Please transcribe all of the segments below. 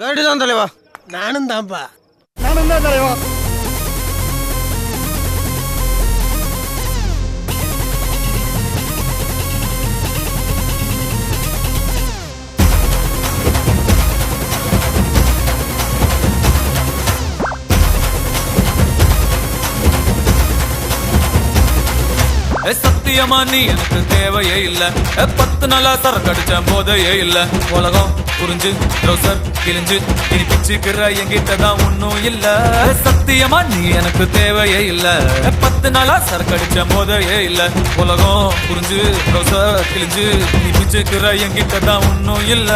கரெக்டுதான் தலைவா. நானும் தான்ப்பா. நானும் தான் தலைவா. சத்தியமா நீ எனக்கு தேவையே இல்ல. 10 நாளா சரக்கடிச்ச போதையே இல்ல. உலகம் புரிஞ்சு ட்ரௌசர் கிழிஞ்சு இனி பிச்சுக்கிற என்கிட்டதான் ஒன்னும் இல்ல. சத்தியமா நீ எனக்கு தேவையே இல்ல. 10 நாளா சரக்கடிச்ச போதையே இல்ல. உலகம் புரிஞ்சு ட்ரௌசர் கிழிஞ்சு இனி பிச்சுக்கிற என்கிட்டதான் ஒன்னும் இல்ல.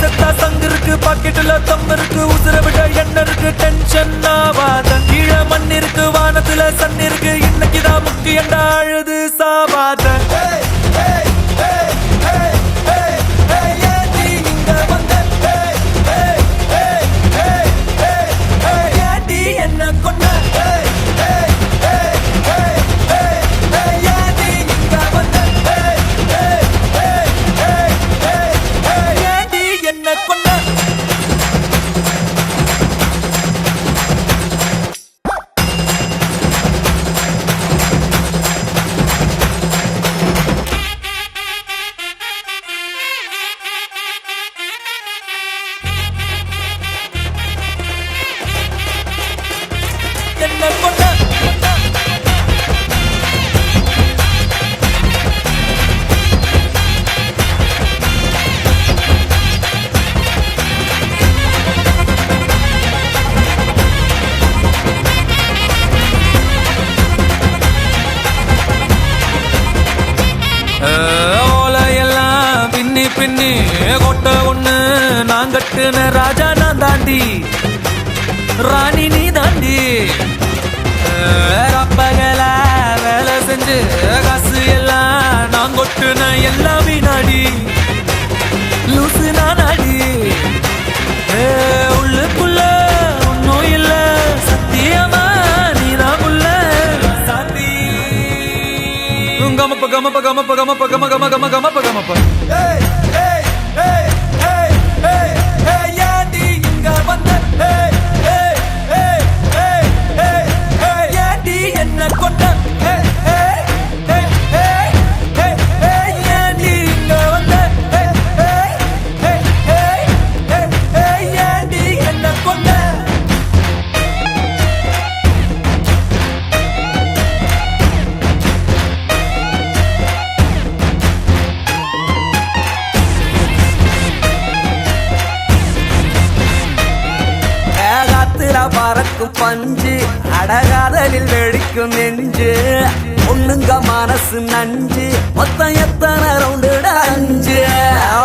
செத்தா சங்கு இருக்கு, பாக்கெட்டுல தம் இருக்கு, உசுர விட என்ன இருக்கு, டென்ஷன் ஆவாத. கீழ மண் இருக்கு, வானத்துல சன் இருக்கு, இன்னைக்குதான் முக்கியண்டா அழுது சாவாத. என்ன கொண்ட என்ன கொண்ட என்ன கொண்ட ஓலையெல்லாம் பின்னி பின்னி கொட்ட ஒண்ணு நான் கட்டுன ராஜா நான் தாண்டி, ராணி நீ தாண்டி. ரப்பகல வேலை செஞ்சு காசு எல்லாம் நான் கொட்டுன எல்லாம் வீணாடி, லூசு நானாடி. உள்ளுக்குள்ள ஒன்னும் இல்ல, சத்தியமா நீதான் உள்ள சாத்தி. கமப்ப கமப்ப கமப்ப கமப்ப கம கம கம கமப்ப கமப்ப. ஏண்டி இங்க வந்த, ஏண்டி என்ன கொண்ட, ஏண்டி இங்க வந்த, ஏண்டி என்ன கொண்ட. காத்துல பறக்கும் பஞ்சு, அடகாதலில் வெடிக்கும் நெஞ்சு, ஒண்ணுங்க மனசு நஞ்சு, மொத்தம் எத்தனை ரவுண்டுடா 5.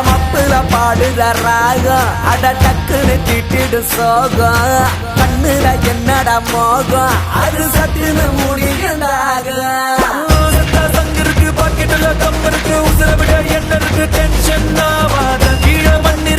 மப்புல பாடுற ராகம், அட டக்குன்னு திட்டிடு சோகம், கண்ணுல என்னடா மோகம், அது சட்டுன்னு முடியுண்டாக. சங்கு இருக்கு, பாக்கெட்டுல தம் இருக்கு, உசுர விட என்ன இருக்கு, டென்ஷன் ஆவாத. கீழ மண்ணு